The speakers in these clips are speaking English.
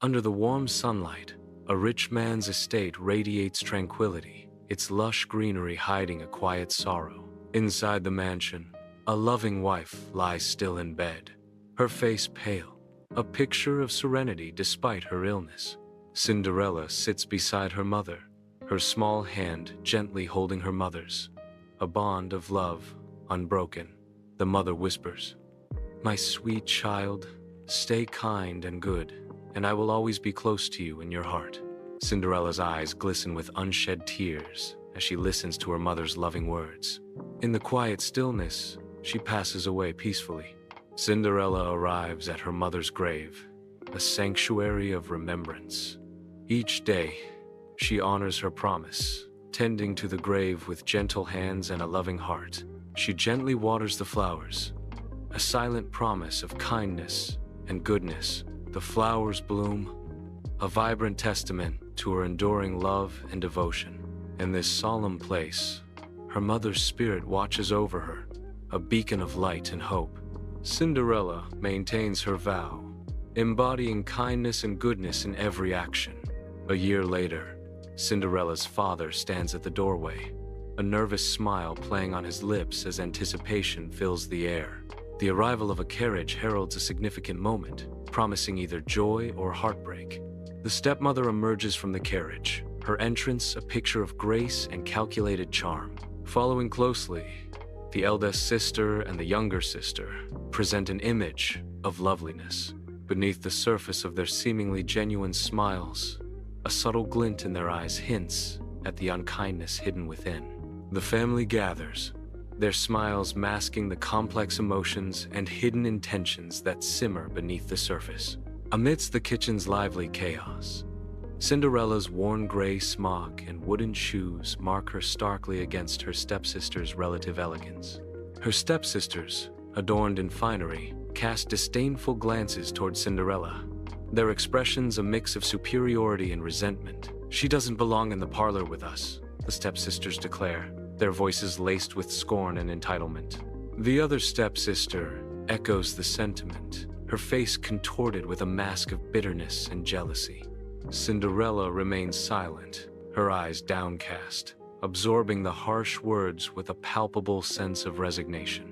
Under the warm sunlight, a rich man's estate radiates tranquility, its lush greenery hiding a quiet sorrow. Inside the mansion, a loving wife lies still in bed, her face pale, a picture of serenity despite her illness. Cinderella sits beside her mother, her small hand gently holding her mother's, a bond of love, unbroken. The mother whispers, "My sweet child, stay kind and good, and I will always be close to you in your heart." Cinderella's eyes glisten with unshed tears as she listens to her mother's loving words. In the quiet stillness, she passes away peacefully. Cinderella arrives at her mother's grave, a sanctuary of remembrance. Each day, she honors her promise, tending to the grave with gentle hands and a loving heart. She gently waters the flowers, a silent promise of kindness and goodness. The flowers bloom, a vibrant testament to her enduring love and devotion. In this solemn place, her mother's spirit watches over her, a beacon of light and hope. Cinderella maintains her vow, embodying kindness and goodness in every action. A year later, Cinderella's father stands at the doorway, a nervous smile playing on his lips as anticipation fills the air. The arrival of a carriage heralds a significant moment, promising either joy or heartbreak. The stepmother emerges from the carriage, her entrance a picture of grace and calculated charm. Following closely, the eldest sister and the younger sister present an image of loveliness. Beneath the surface of their seemingly genuine smiles, a subtle glint in their eyes hints at the unkindness hidden within. The family gathers, their smiles masking the complex emotions and hidden intentions that simmer beneath the surface. Amidst the kitchen's lively chaos, Cinderella's worn gray smock and wooden shoes mark her starkly against her stepsister's relative elegance. Her stepsisters, adorned in finery, cast disdainful glances toward Cinderella, their expressions a mix of superiority and resentment. "She doesn't belong in the parlor with us," the stepsisters declare, their voices laced with scorn and entitlement. The other stepsister echoes the sentiment, her face contorted with a mask of bitterness and jealousy. Cinderella remains silent, her eyes downcast, absorbing the harsh words with a palpable sense of resignation.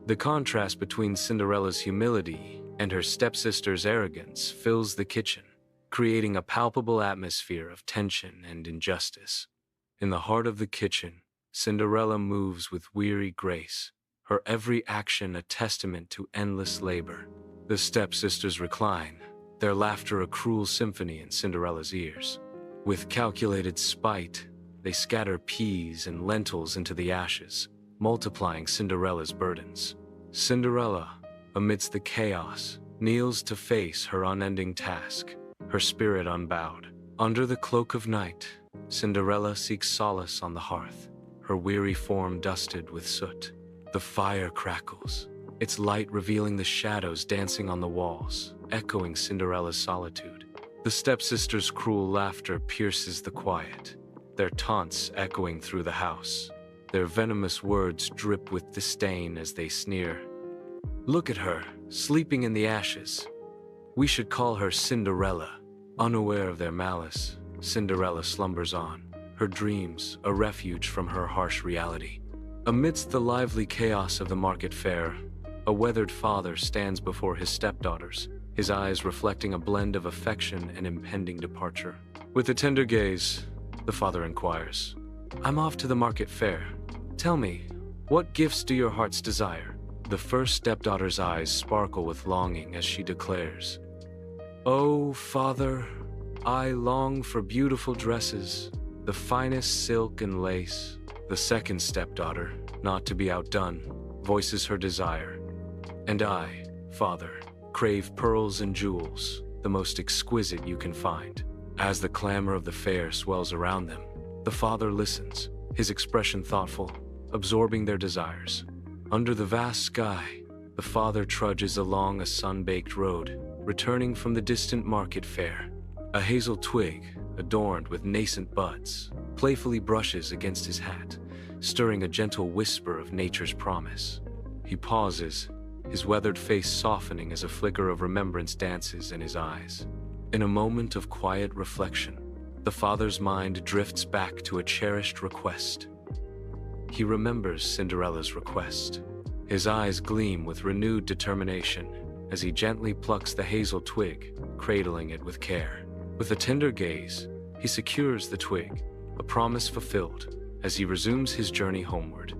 The contrast between Cinderella's humility and her stepsister's arrogance fills the kitchen, creating a palpable atmosphere of tension and injustice. In the heart of the kitchen, Cinderella moves with weary grace, her every action a testament to endless labor. The stepsisters recline, their laughter a cruel symphony in Cinderella's ears. With calculated spite, they scatter peas and lentils into the ashes, multiplying Cinderella's burdens. Cinderella, amidst the chaos, kneels to face her unending task, her spirit unbowed. Under the cloak of night, Cinderella seeks solace on the hearth, her weary form dusted with soot. The fire crackles, its light revealing the shadows dancing on the walls, echoing Cinderella's solitude. The stepsisters' cruel laughter pierces the quiet, their taunts echoing through the house. Their venomous words drip with disdain as they sneer. "Look at her, sleeping in the ashes. We should call her Cinderella." Unaware of their malice, Cinderella slumbers on, her dreams a refuge from her harsh reality. Amidst the lively chaos of the market fair, a weathered father stands before his stepdaughters, his eyes reflecting a blend of affection and impending departure. With a tender gaze, the father inquires, "I'm off to the market fair. Tell me, what gifts do your hearts desire?" The first stepdaughter's eyes sparkle with longing as she declares, "Oh, father, I long for beautiful dresses, the finest silk and lace." The second stepdaughter, not to be outdone, voices her desire. "And I, father, crave pearls and jewels, the most exquisite you can find." As the clamor of the fair swells around them, the father listens, his expression thoughtful, absorbing their desires. Under the vast sky, the father trudges along a sun-baked road, returning from the distant market fair. A hazel twig, adorned with nascent buds, playfully brushes against his hat, stirring a gentle whisper of nature's promise. He pauses, his weathered face softening as a flicker of remembrance dances in his eyes. In a moment of quiet reflection, the father's mind drifts back to a cherished request. He remembers Cinderella's request. His eyes gleam with renewed determination as he gently plucks the hazel twig, cradling it with care. With a tender gaze, he secures the twig, a promise fulfilled, as he resumes his journey homeward.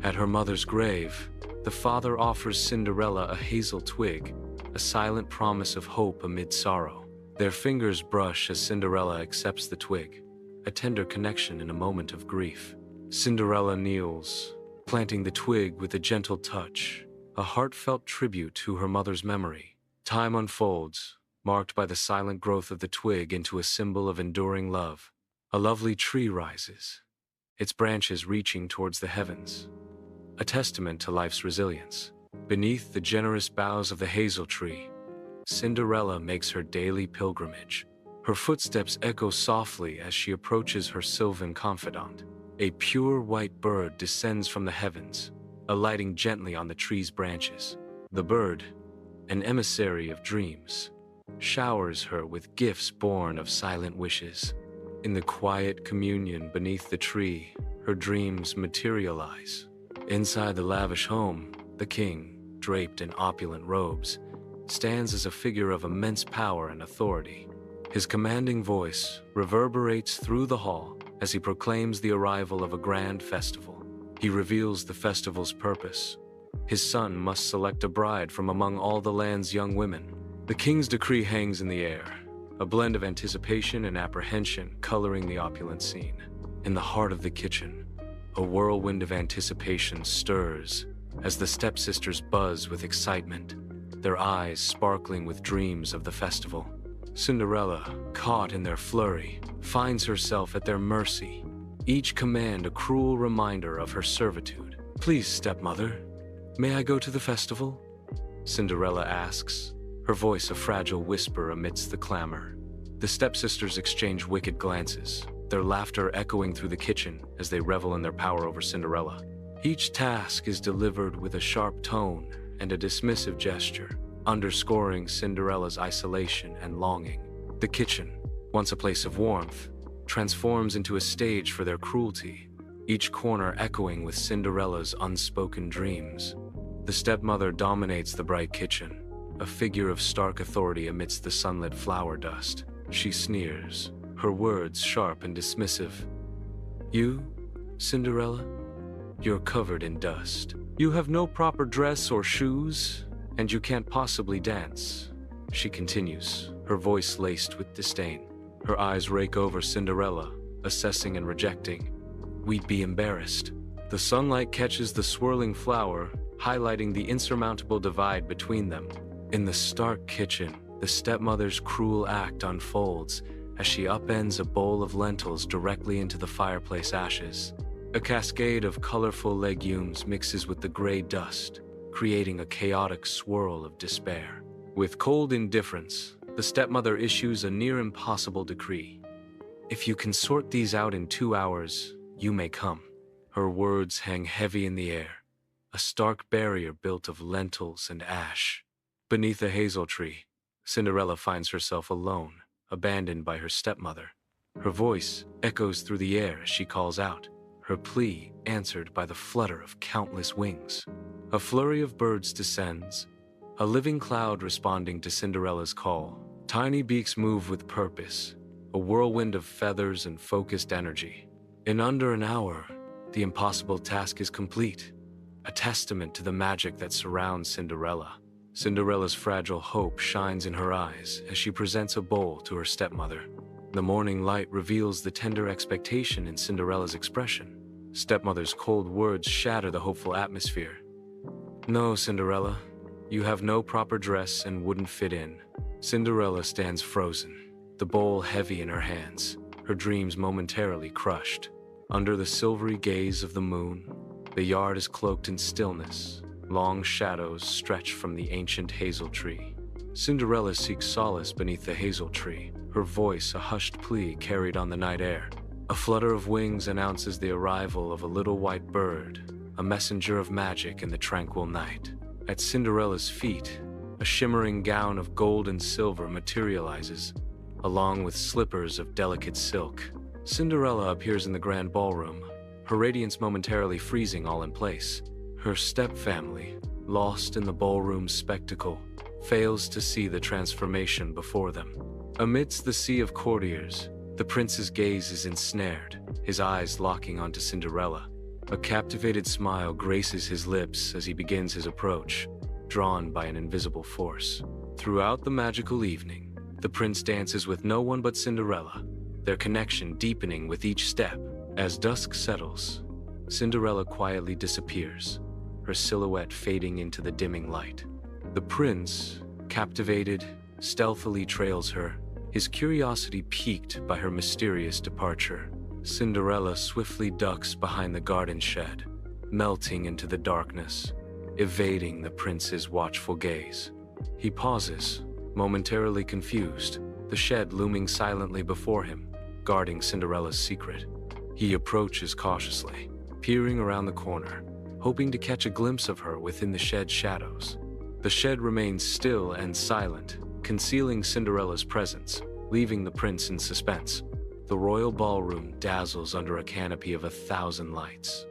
At her mother's grave, the father offers Cinderella a hazel twig, a silent promise of hope amid sorrow. Their fingers brush as Cinderella accepts the twig, a tender connection in a moment of grief. Cinderella kneels, planting the twig with a gentle touch, a heartfelt tribute to her mother's memory. Time unfolds, marked by the silent growth of the twig into a symbol of enduring love. A lovely tree rises, its branches reaching towards the heavens, a testament to life's resilience. Beneath the generous boughs of the hazel tree, Cinderella makes her daily pilgrimage. Her footsteps echo softly as she approaches her sylvan confidant. A pure white bird descends from the heavens, alighting gently on the tree's branches. The bird, an emissary of dreams, showers her with gifts born of silent wishes. In the quiet communion beneath the tree, her dreams materialize. Inside the lavish home, the king, draped in opulent robes, stands as a figure of immense power and authority. His commanding voice reverberates through the hall as he proclaims the arrival of a grand festival. He reveals the festival's purpose. His son must select a bride from among all the land's young women. The king's decree hangs in the air, a blend of anticipation and apprehension coloring the opulent scene. In the heart of the kitchen, a whirlwind of anticipation stirs as the stepsisters buzz with excitement, their eyes sparkling with dreams of the festival. Cinderella, caught in their flurry, finds herself at their mercy, each command a cruel reminder of her servitude. "Please, stepmother, may I go to the festival?" Cinderella asks, her voice a fragile whisper amidst the clamor. The stepsisters exchange wicked glances, their laughter echoing through the kitchen as they revel in their power over Cinderella. Each task is delivered with a sharp tone and a dismissive gesture, underscoring Cinderella's isolation and longing. The kitchen, once a place of warmth, transforms into a stage for their cruelty, each corner echoing with Cinderella's unspoken dreams. The stepmother dominates the bright kitchen, a figure of stark authority amidst the sunlit flower dust. She sneers, her words sharp and dismissive. "You, Cinderella? You're covered in dust. You have no proper dress or shoes, and you can't possibly dance," she continues, her voice laced with disdain. Her eyes rake over Cinderella, assessing and rejecting. "We'd be embarrassed." The sunlight catches the swirling flower, highlighting the insurmountable divide between them. In the stark kitchen, the stepmother's cruel act unfolds as she upends a bowl of lentils directly into the fireplace ashes. A cascade of colorful legumes mixes with the gray dust, creating a chaotic swirl of despair. With cold indifference, the stepmother issues a near impossible decree. "If you can sort these out in 2 hours, you may come." Her words hang heavy in the air, a stark barrier built of lentils and ash. Beneath a hazel tree, Cinderella finds herself alone, abandoned by her stepmother. Her voice echoes through the air as she calls out, her plea answered by the flutter of countless wings. A flurry of birds descends, a living cloud responding to Cinderella's call. Tiny beaks move with purpose, a whirlwind of feathers and focused energy. In under an hour, the impossible task is complete, a testament to the magic that surrounds Cinderella. Cinderella's fragile hope shines in her eyes as she presents a bowl to her stepmother. The morning light reveals the tender expectation in Cinderella's expression. Stepmother's cold words shatter the hopeful atmosphere. "No, Cinderella, you have no proper dress and wouldn't fit in." Cinderella stands frozen, the bowl heavy in her hands, her dreams momentarily crushed. Under the silvery gaze of the moon, the yard is cloaked in stillness. Long shadows stretch from the ancient hazel tree. Cinderella seeks solace beneath the hazel tree, her voice a hushed plea carried on the night air. A flutter of wings announces the arrival of a little white bird, a messenger of magic in the tranquil night. At Cinderella's feet, a shimmering gown of gold and silver materializes, along with slippers of delicate silk. Cinderella appears in the grand ballroom, her radiance momentarily freezing all in place. Her step-family, lost in the ballroom's spectacle, fails to see the transformation before them. Amidst the sea of courtiers, the prince's gaze is ensnared, his eyes locking onto Cinderella. A captivated smile graces his lips as he begins his approach, drawn by an invisible force. Throughout the magical evening, the prince dances with no one but Cinderella, their connection deepening with each step. As dusk settles, Cinderella quietly disappears, her silhouette fading into the dimming light. The prince, captivated, stealthily trails her, his curiosity piqued by her mysterious departure. Cinderella swiftly ducks behind the garden shed, melting into the darkness, evading the prince's watchful gaze. He pauses, momentarily confused, the shed looming silently before him, guarding Cinderella's secret. He approaches cautiously, peering around the corner, hoping to catch a glimpse of her within the shed's shadows. The shed remains still and silent, concealing Cinderella's presence, leaving the prince in suspense. The royal ballroom dazzles under a canopy of 1,000 lights,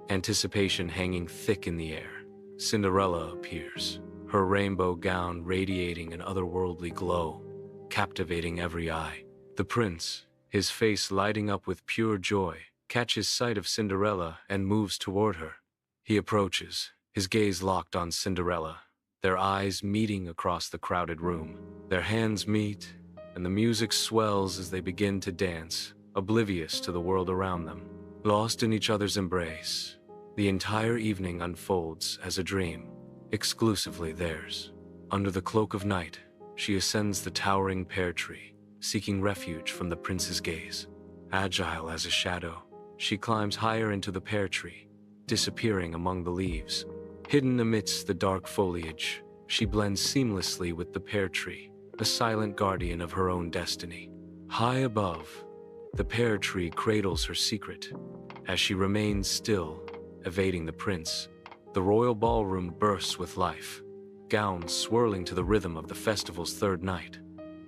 anticipation hanging thick in the air. Cinderella appears, her rainbow gown radiating an otherworldly glow, captivating every eye. The prince, his face lighting up with pure joy, catches sight of Cinderella and moves toward her. He approaches, his gaze locked on Cinderella, their eyes meeting across the crowded room. Their hands meet, and the music swells as they begin to dance, oblivious to the world around them. Lost in each other's embrace, the entire evening unfolds as a dream, exclusively theirs. Under the cloak of night, she ascends the towering pear tree, seeking refuge from the prince's gaze. Agile as a shadow, she climbs higher into the pear tree, disappearing among the leaves. Hidden amidst the dark foliage, she blends seamlessly with the pear tree, a silent guardian of her own destiny. High above, the pear tree cradles her secret. As she remains still, evading the prince, the royal ballroom bursts with life, gowns swirling to the rhythm of the festival's third night.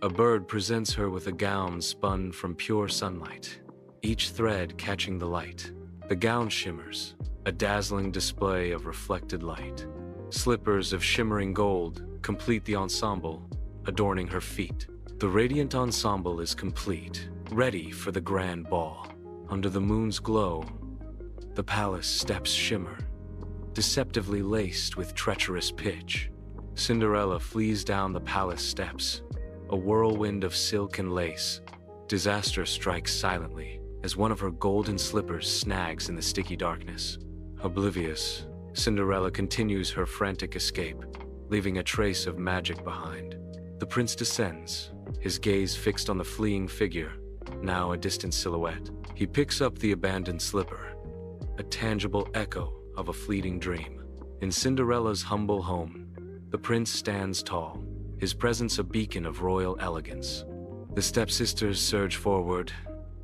A bird presents her with a gown spun from pure sunlight, each thread catching the light. The gown shimmers, a dazzling display of reflected light. Slippers of shimmering gold complete the ensemble, adorning her feet. The radiant ensemble is complete, ready for the grand ball. Under the moon's glow, the palace steps shimmer, deceptively laced with treacherous pitch. Cinderella flees down the palace steps, a whirlwind of silk and lace. Disaster strikes silently as one of her golden slippers snags in the sticky darkness. Oblivious, Cinderella continues her frantic escape, leaving a trace of magic behind. The prince descends, his gaze fixed on the fleeing figure, now a distant silhouette. He picks up the abandoned slipper, a tangible echo of a fleeting dream. In Cinderella's humble home, the prince stands tall, his presence a beacon of royal elegance. The stepsisters surge forward,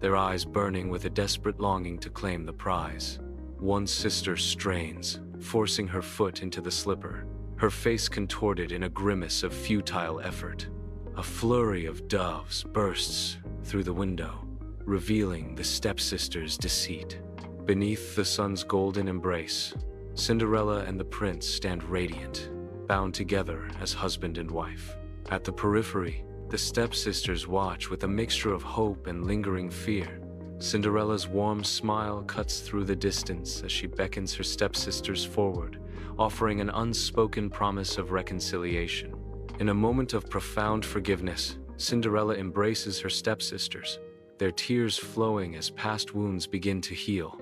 their eyes burning with a desperate longing to claim the prize. One sister strains, forcing her foot into the slipper, her face contorted in a grimace of futile effort. A flurry of doves bursts through the window, revealing the stepsisters' deceit. Beneath the sun's golden embrace, Cinderella and the prince stand radiant, bound together as husband and wife. At the periphery, the stepsisters watch with a mixture of hope and lingering fear. Cinderella's warm smile cuts through the distance as she beckons her stepsisters forward, offering an unspoken promise of reconciliation. In a moment of profound forgiveness, Cinderella embraces her stepsisters, their tears flowing as past wounds begin to heal.